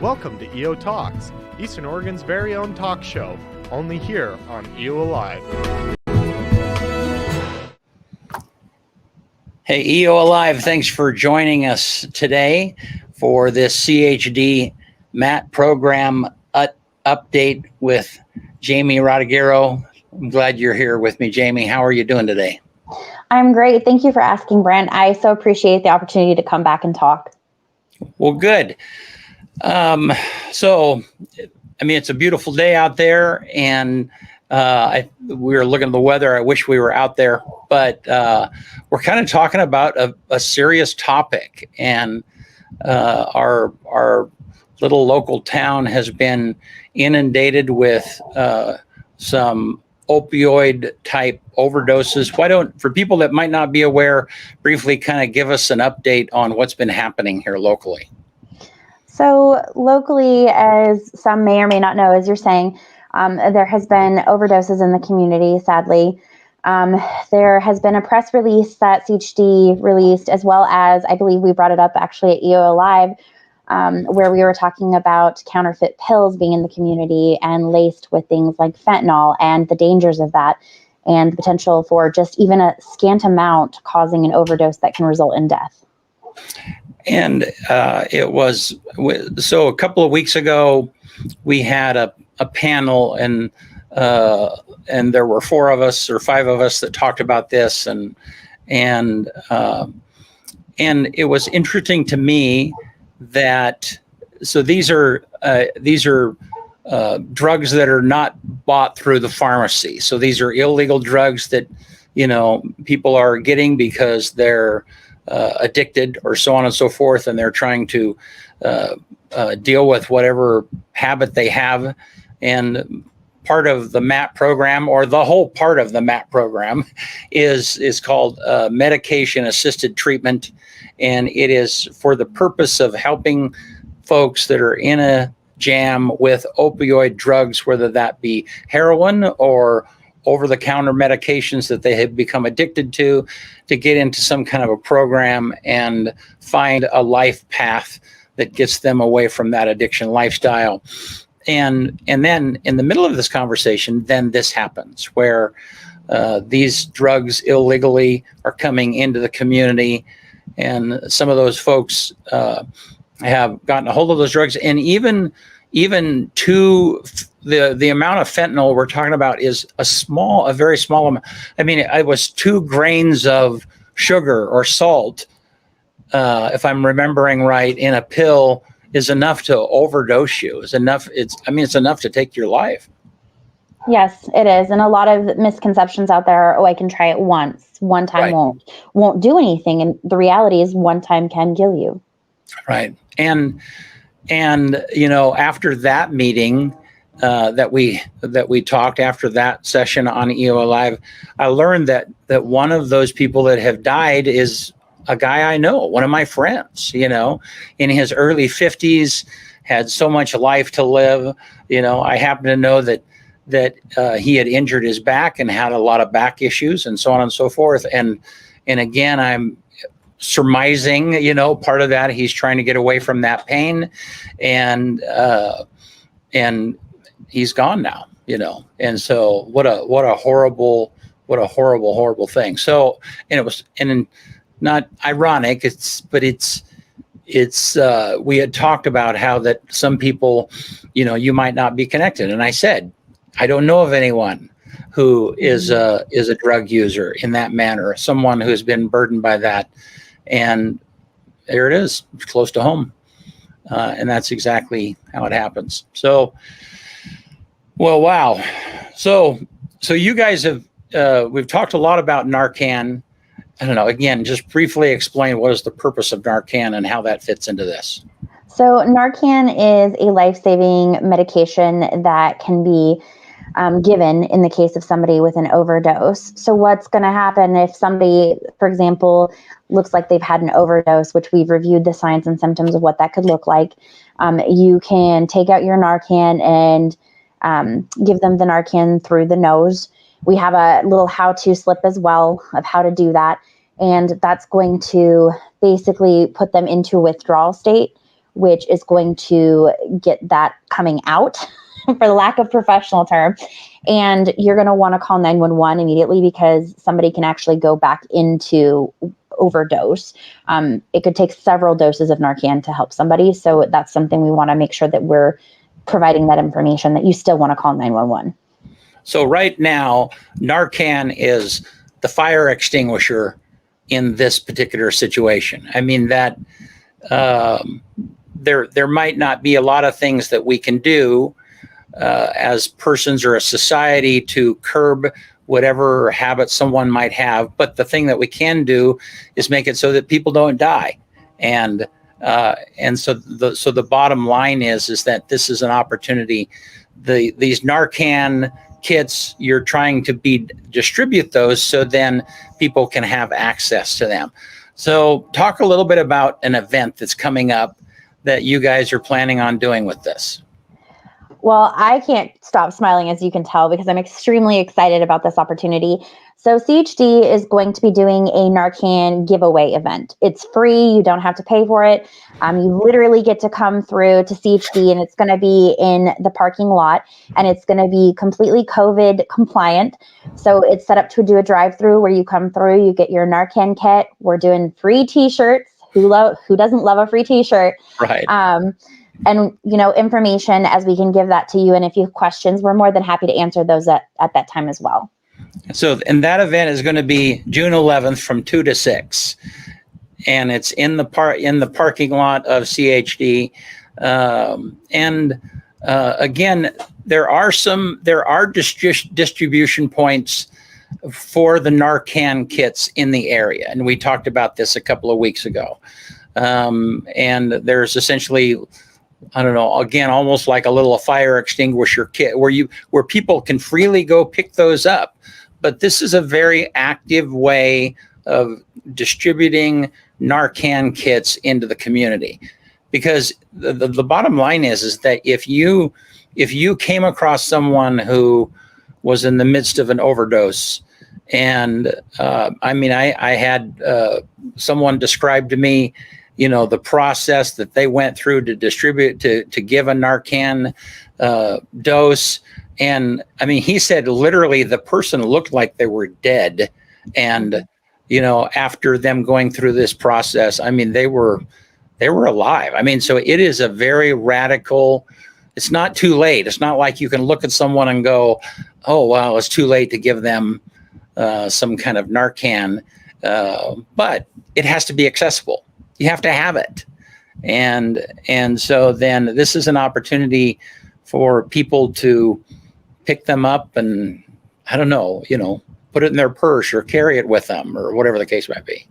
Welcome to EO Talks, Eastern Oregon's very own talk show, only here on EO Alive. Hey, EO Alive, thanks for joining us today for this CHD MAT program update with Jamie Rodiguero. I'm glad you're here with me, Jamie. How are you doing today? I'm great. Thank you for asking, Brent. I so appreciate the opportunity to come back and talk. Well, good. It's a beautiful day out there, and we were looking at the weather. I wish we were out there, but we're kind of talking about a serious topic, and our little local town has been inundated with some opioid type overdoses. Why don't, for people that might not be aware, briefly kind of give us an update on what's been happening here locally? So locally, as some may or may not know, as you're saying, there has been overdoses in the community, sadly. There has been a press release that CHD released, as well as, I believe we brought it up actually at EO Live, where we were talking about counterfeit pills being in the community and laced with things like fentanyl and the dangers of that and the potential for just even a scant amount causing an overdose that can result in death. And it was, so a couple of weeks ago, we had a panel, and there were 4 of us or 5 of us that talked about this, and it was interesting to me that, so these are drugs that are not bought through the pharmacy. So these are illegal drugs that, people are getting because they're addicted or so on and so forth, and they're trying to deal with whatever habit they have. And part of the MAT program, or the whole part of the MAT program, is called medication assisted treatment, and it is for the purpose of helping folks that are in a jam with opioid drugs, whether that be heroin or over-the-counter medications that they have become addicted to get into some kind of a program and find a life path that gets them away from that addiction lifestyle. And then in the middle of this conversation, then this happens, where these drugs illegally are coming into the community, and some of those folks have gotten a hold of those drugs, and even to the amount of fentanyl we're talking about is a very small amount. I mean, it was 2 grains of sugar or salt, if I'm remembering right, in a pill is enough to overdose you. It's enough to take your life. Yes, it is. And a lot of misconceptions out there are, I can try it once. One time won't do anything. And the reality is one time can kill you. Right. And after that meeting that we talked, after that session on EO Live, I learned that one of those people that have died is a guy I know, one of my friends, in his early 50s, had so much life to live. I happen to know that he had injured his back and had a lot of back issues and so on and so forth. And again, I'm surmising, part of that, he's trying to get away from that pain, and he's gone now, and so what a horrible thing. So, and not ironic, it's we had talked about how that some people, you might not be connected. And I said, I don't know of anyone who is a drug user in that manner, someone who's been burdened by that. And there it is, close to home. And that's exactly how it happens. So, well, wow. So you guys have, we've talked a lot about Narcan. I don't know, again, just briefly explain what is the purpose of Narcan and how that fits into this. So Narcan is a life-saving medication that can be given in the case of somebody with an overdose. So what's going to happen if somebody, for example, looks like they've had an overdose, which we've reviewed the signs and symptoms of what that could look like. You can take out your Narcan and give them the Narcan through the nose. We have a little how-to slip as well of how to do that. And that's going to basically put them into a withdrawal state which is going to get that coming out, for the lack of professional term. And you're going to want to call 911 immediately, because somebody can actually go back into overdose. It could take several doses of Narcan to help somebody. So that's something we want to make sure that we're providing that information, that you still want to call 911. So right now, Narcan is the fire extinguisher in this particular situation. I mean, that there might not be a lot of things that we can do as persons or a society to curb whatever habit someone might have. But the thing that we can do is make it so that people don't die. And so the bottom line is that this is an opportunity. These Narcan kits, you're trying to distribute those so then people can have access to them. So talk a little bit about an event that's coming up that you guys are planning on doing with this. Well, I can't stop smiling, as you can tell, because I'm extremely excited about this opportunity. So CHD is going to be doing a Narcan giveaway event. It's free. You don't have to pay for it. You literally get to come through to CHD, and it's going to be in the parking lot, and it's going to be completely COVID compliant. So it's set up to do a drive-through where you come through, you get your Narcan kit. We're doing free T-shirts. Who doesn't love a free T-shirt? Right. And, information as we can give that to you. And if you have questions, we're more than happy to answer those at that time as well. So, and that event is going to be June 11th from 2 to 6. And it's in the parking lot of CHD. Again, there are distribution points for the Narcan kits in the area. And we talked about this a couple of weeks ago. And there's essentially, I don't know, again, almost like a fire extinguisher kit where people can freely go pick those up. But this is a very active way of distributing Narcan kits into the community, because the bottom line is that if you came across someone who was in the midst of an overdose, and I had someone describe to me, the process that they went through to distribute, to give a Narcan dose. And he said literally the person looked like they were dead. And, after them going through this process, they were alive. So it is a very radical, it's not too late. It's not like you can look at someone and go, oh, well, it's too late to give them some kind of Narcan. But it has to be accessible. You have to have it. And so then this is an opportunity for people to pick them up and, I don't know, put it in their purse or carry it with them or whatever the case might be.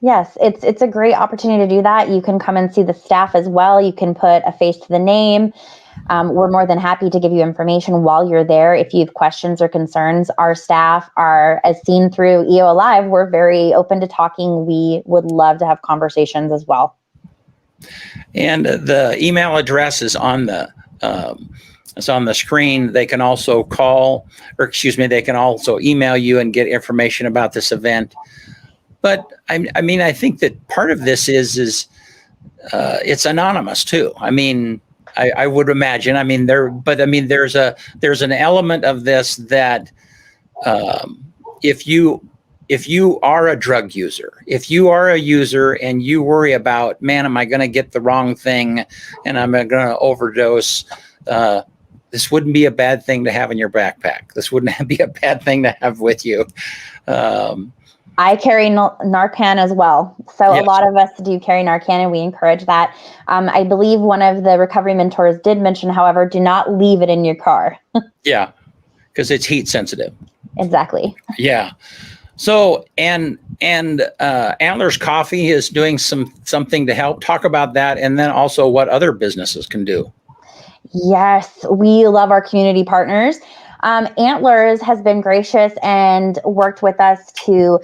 Yes, it's a great opportunity to do that. You can come and see the staff as well. You can put a face to the name. We're more than happy to give you information while you're there. If you have questions or concerns, our staff are, as seen through EO Alive, we're very open to talking. We would love to have conversations as well. And the email address is on the screen. They can also they can also email you and get information about this event. But I think that part of this is it's anonymous too. I would imagine. There's an element of this that if you are a drug user, if you are a user and you worry about, man, am I going to get the wrong thing and I'm going to overdose? This wouldn't be a bad thing to have in your backpack. This wouldn't be a bad thing to have with you. I carry Narcan as well. So yes. A lot of us do carry Narcan, and we encourage that. I believe one of the recovery mentors did mention, however, do not leave it in your car. Yeah, because it's heat sensitive. Exactly. Yeah. So, and Antlers Coffee is doing something to help. Talk about that, and then also what other businesses can do. Yes, we love our community partners. Antlers has been gracious and worked with us to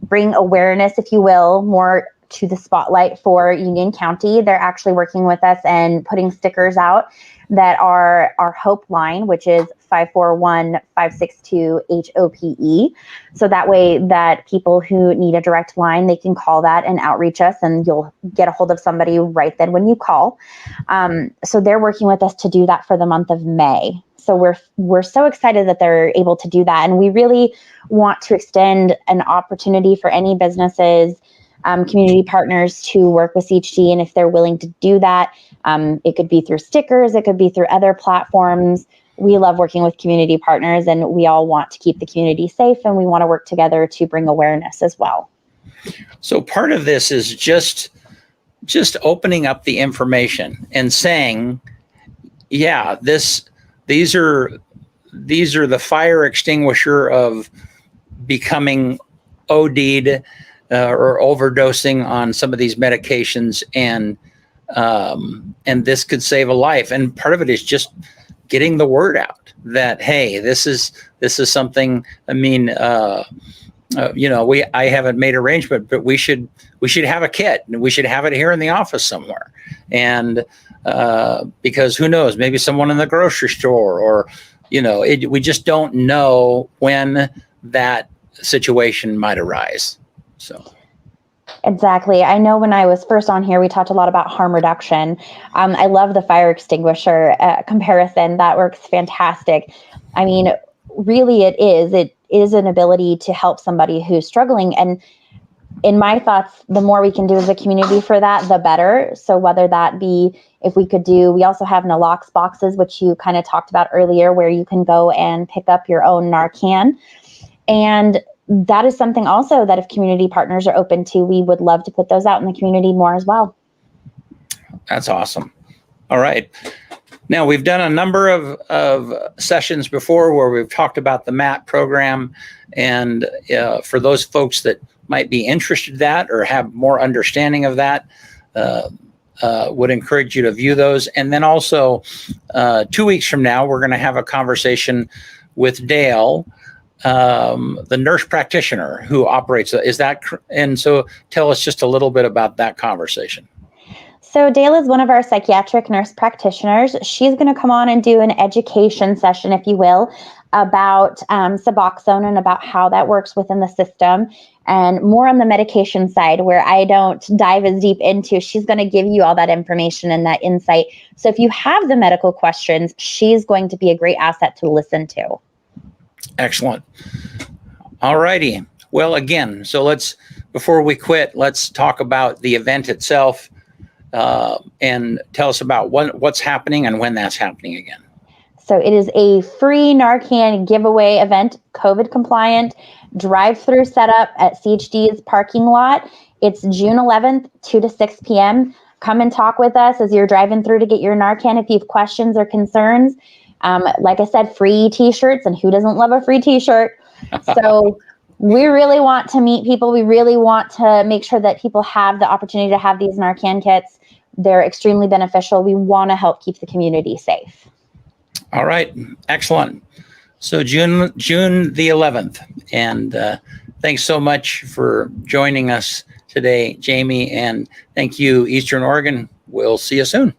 bring awareness, if you will, more to the spotlight for Union County. They're actually working with us and putting stickers out that are our Hope line, which is 888-541-562-HOPE. So that way that people who need a direct line, they can call that and outreach us, and you'll get a hold of somebody right then when you call. So they're working with us to do that for the month of May. So we're so excited that they're able to do that. And we really want to extend an opportunity for any businesses, community partners to work with CHD. And if they're willing to do that, it could be through stickers, it could be through other platforms. We love working with community partners, and we all want to keep the community safe, and we want to work together to bring awareness as well. So part of this is just opening up the information and saying, yeah, these are the fire extinguisher of becoming OD'd or overdosing on some of these medications, and this could save a life. And part of it is just getting the word out that, hey, this is something. I mean, I haven't made arrangement, but we should have a kit, and we should have it here in the office somewhere. And because who knows, maybe someone in the grocery store, or we just don't know when that situation might arise. So. Exactly. I know when I was first on here, we talked a lot about harm reduction. I love the fire extinguisher comparison. That works fantastic. I mean, really, it is an ability to help somebody who's struggling. And in my thoughts, the more we can do as a community for that, the better. So whether that be, if we could do, we also have Nalox boxes, which you kind of talked about earlier, where you can go and pick up your own Narcan. And that is something also that if community partners are open to, we would love to put those out in the community more as well. That's awesome. All right. Now, we've done a number of sessions before where we've talked about the MAT program. And for those folks that might be interested in that or have more understanding of that, would encourage you to view those. And then also 2 weeks from now, we're going to have a conversation with Dale, the nurse practitioner who operates. And so tell us just a little bit about that conversation. So Dale is one of our psychiatric nurse practitioners. She's going to come on and do an education session, if you will, about Suboxone and about how that works within the system, and more on the medication side, where I don't dive as deep into. She's going to give you all that information and that insight. So if you have the medical questions, she's going to be a great asset to listen to. Excellent. All righty. Well, again, so before we quit, let's talk about the event itself, and tell us about what's happening and when that's happening again. So it is a free Narcan giveaway event, COVID compliant, drive-through setup at CHD's parking lot. It's June 11th, 2 to 6 p.m. Come and talk with us as you're driving through to get your Narcan if you have questions or concerns. Like I said, free t-shirts, and who doesn't love a free t-shirt? So we really want to meet people. We really want to make sure that people have the opportunity to have these Narcan kits. They're extremely beneficial. We want to help keep the community safe. All right. Excellent. So June the 11th. And thanks so much for joining us today, Jamie. And thank you, Eastern Oregon. We'll see you soon.